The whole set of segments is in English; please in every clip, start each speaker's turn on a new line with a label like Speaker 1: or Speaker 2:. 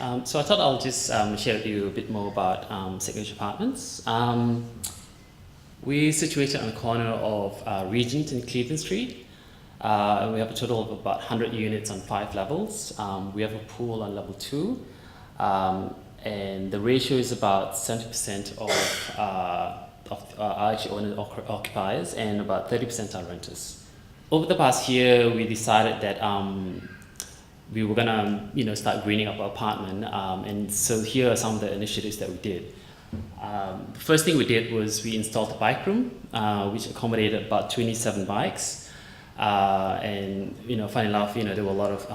Speaker 1: So I thought I'll just share with you a bit more about Signature Apartments. We're situated on the corner of Regent and Cleveland Street. We have a total of about 100 units on 5 levels. We have a pool on level 2. And the ratio is about 70% of our actually owner occupiers and about 30% are renters. Over the past year, we decided that we were gonna, start greening up our apartment, and so here are some of the initiatives that we did. The first thing we did was we installed a bike room, which accommodated about 27 bikes, and funny enough, there were a lot of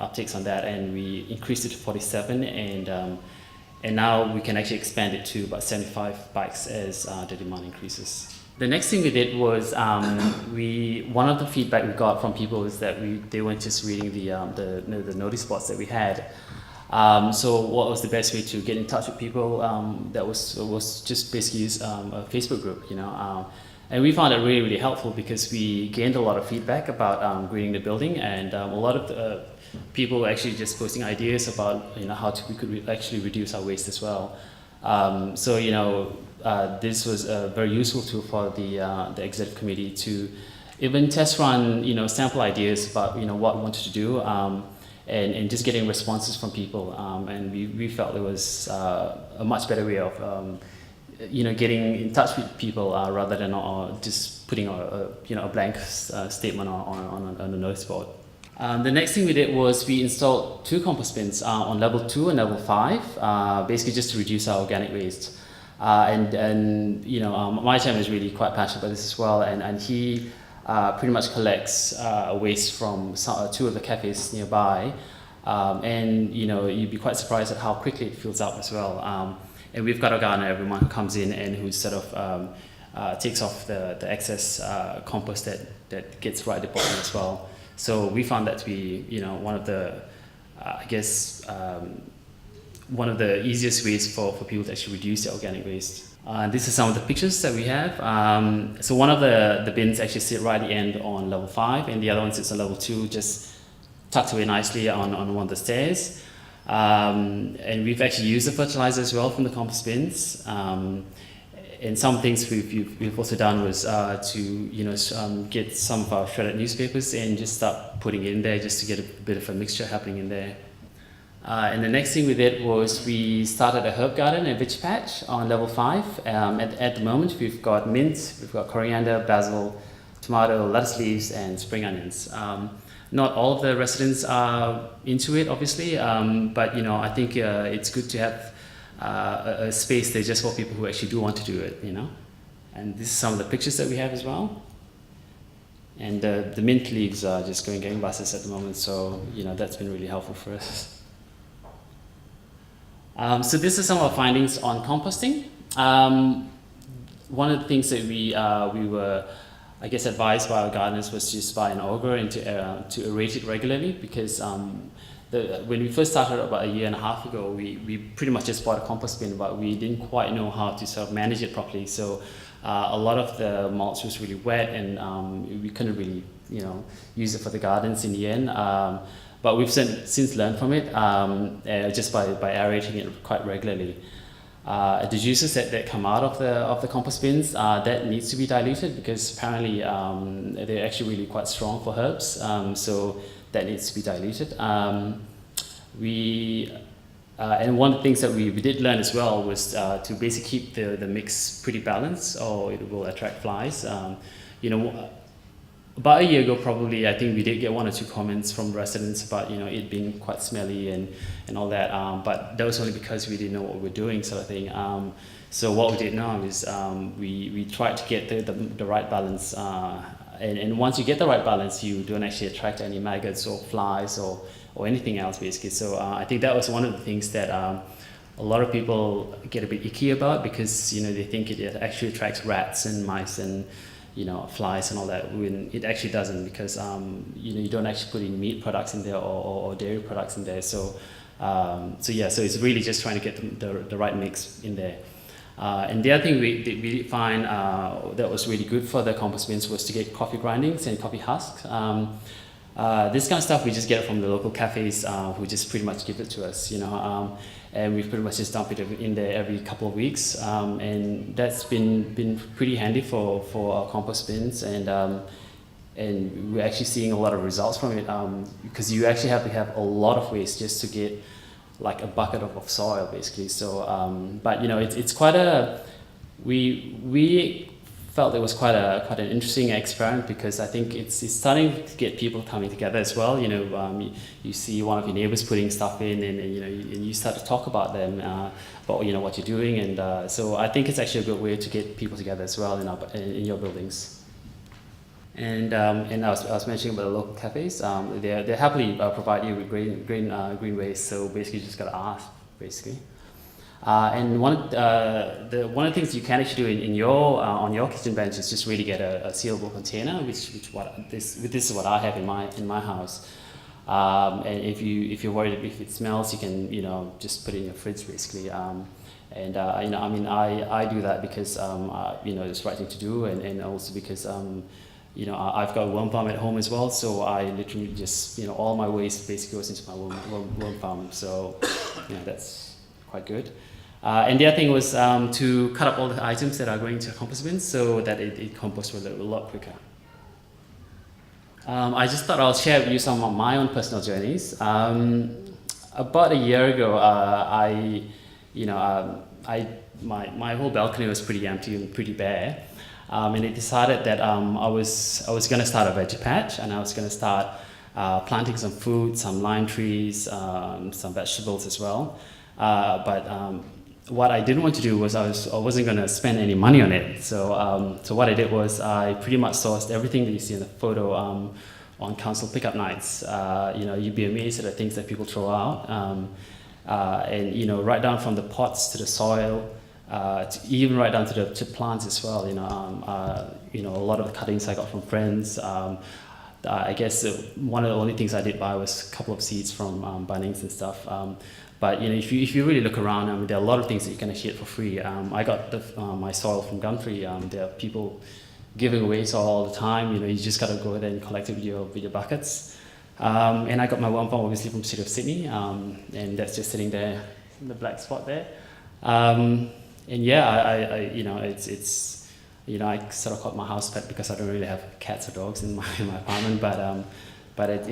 Speaker 1: uptakes on that, and we increased it to 47, and now we can actually expand it to about 75 bikes as the demand increases. The next thing we did was one of the feedback we got from people is that they weren't just reading the notice boards that we had. So what was the best way to get in touch with people? That was just basically use a Facebook group, and we found it really, really helpful because we gained a lot of feedback about greening the building, and a lot of the people were actually just posting ideas about how we could actually reduce our waste as well. This was a very useful tool for the executive committee to even test run sample ideas about what we wanted to do, and just getting responses from people, and we felt it was a much better way of getting in touch with people rather than just putting a blank statement on a notice board. The next thing we did was we installed 2 compost bins on level 2 and level 5, basically just to reduce our organic waste. My chairman is really quite passionate about this as well, and he pretty much collects waste from 2 of the cafes nearby, and you'd be quite surprised at how quickly it fills up as well. And we've got a gardener every month who comes in and who sort of takes off the excess compost that gets right at the bottom as well. So we found that to be one of the one of the easiest ways for people to actually reduce their organic waste. This is some of the pictures that we have. So one of the bins actually sit right at the end on level 5, and the other one sits on level 2, just tucked away nicely on one of the stairs. And we've actually used the fertilizer as well from the compost bins. And some things we've also done was to get some of our shredded newspapers and just start putting it in there just to get a bit of a mixture happening in there. And the next thing we did was we started a herb garden and veg patch on level 5. At the moment we've got mint, we've got coriander, basil, tomato, lettuce leaves and spring onions. Not all of the residents are into it obviously, but I think it's good to have a space there just for people who actually do want to do it, And this is some of the pictures that we have as well. And the mint leaves are just going gangbusters at the moment, so that's been really helpful for us. So this is some of our findings on composting. One of the things that we were, advised by our gardeners was just buy an auger and to aerate it regularly, because when we first started about a year and a half ago, we pretty much just bought a compost bin, but we didn't quite know how to sort of manage it properly. So a lot of the mulch was really wet, and we couldn't really use it for the gardens in the end. But we've since learned from it just by aerating it quite regularly. The juices that come out of the compost bins, that needs to be diluted, because apparently they're actually really quite strong for herbs, so that needs to be diluted. And one of the things that we did learn as well was to basically keep the mix pretty balanced, or it will attract flies. About a year ago, probably, I think we did get 1 or 2 comments from residents about it being quite smelly and all that, but that was only because we didn't know what we were doing, sort of thing. So what we did now is we tried to get the right balance, and once you get the right balance, you don't actually attract any maggots or flies or anything else, basically. So I think that was one of the things that a lot of people get a bit icky about, because they think it actually attracts rats and mice and flies and all that, when it actually doesn't, because you don't actually put in meat products in there or dairy products in there. So so it's really just trying to get the right mix in there. And the other thing we find that was really good for the compost bins was to get coffee grindings and coffee husks. This kind of stuff we just get it from the local cafes who just pretty much give it to us, and we pretty much just dump it in there every couple of weeks, and that's been pretty handy for our compost bins, and we're actually seeing a lot of results from it, because you actually have to have a lot of waste just to get like a bucket of soil basically. So but it's quite a we felt it was quite an interesting experiment, because I think it's starting to get people coming together as well. You see one of your neighbors putting stuff in, and you start to talk about them, about what you're doing, and so I think it's actually a good way to get people together as well in your buildings. And I was mentioning about the local cafes. They happily provide you with green waste. So basically, you just gotta ask, basically. And one of the things you can actually do in your on your kitchen bench is just really get a sealable container, this is what I have in my house. And if you're worried if it smells, you can just put it in your fridge basically. I do that because it's the right thing to do, and also because I've got a worm farm at home as well, so I literally just all my waste basically goes into my worm farm. So that's quite good. And the other thing was to cut up all the items that are going to compost bins so that it composts a lot quicker. I just thought I'll share with you some of my own personal journeys. About a year ago, my whole balcony was pretty empty and pretty bare, and I decided that I was going to start a veggie patch, and I was going to start planting some food, some lime trees, some vegetables as well. But what I didn't want to do was I wasn't going to spend any money on it. So what I did was I pretty much sourced everything that you see in the photo on council pickup nights. You'd be amazed at the things that people throw out, and right down from the pots to the soil, even right down to plants as well. A lot of the cuttings I got from friends. I guess one of the only things I did buy was a couple of seeds from Bunnings and stuff. But if you really look around, there are a lot of things that you can actually get for free. I got my soil from Gumtree. There are people giving away soil all the time. You just got to go there and collect it with your buckets. And I got my worm farm obviously from the city of Sydney, and that's just sitting there in the black spot there. And yeah, it's I sort of called my house pet because I don't really have cats or dogs in my apartment, but it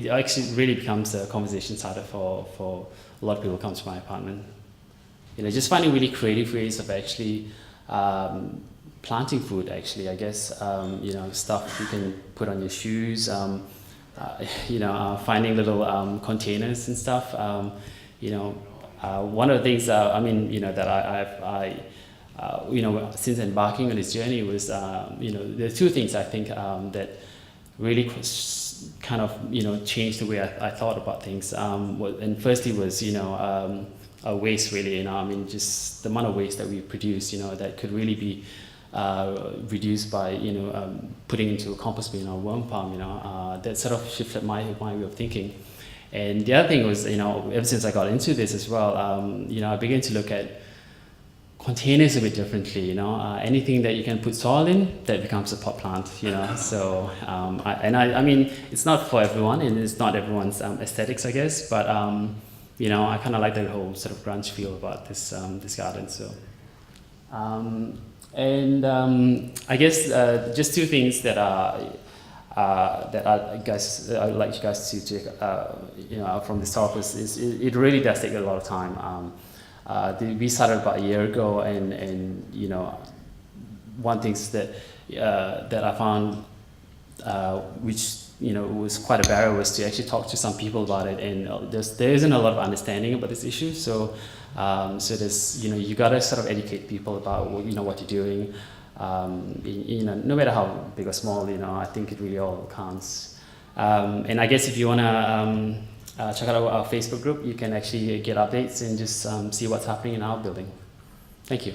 Speaker 1: actually really becomes a conversation starter for a lot of people who come to my apartment. Just finding really creative ways of actually planting food. Actually, I guess stuff you can put on your shoes. Finding little containers and stuff. One of the things that since embarking on this journey was there are two things I think that really kind of changed the way I thought about things. And firstly was waste really. Just the amount of waste that we produce. That could really be reduced by putting into a compost bin or worm farm. That sort of shifted my way of thinking. And the other thing was ever since I got into this as well, I began to look at containers a bit differently. Anything that you can put soil in, that becomes a pot plant. So I mean it's not for everyone, and it's not everyone's aesthetics, I guess. But I kind of like the whole sort of grunge feel about this garden. So I guess just two things that I'd like you guys to check from this talk is it really does take a lot of time. We started about a year ago, and one thing that I found, which was quite a barrier, was to actually talk to some people about it, and there isn't a lot of understanding about this issue. So there's you gotta sort of educate people about what you're doing. No matter how big or small, I think it really all counts. And I guess if you wanna check out our Facebook group, you can actually get updates and just see what's happening in our building. Thank you.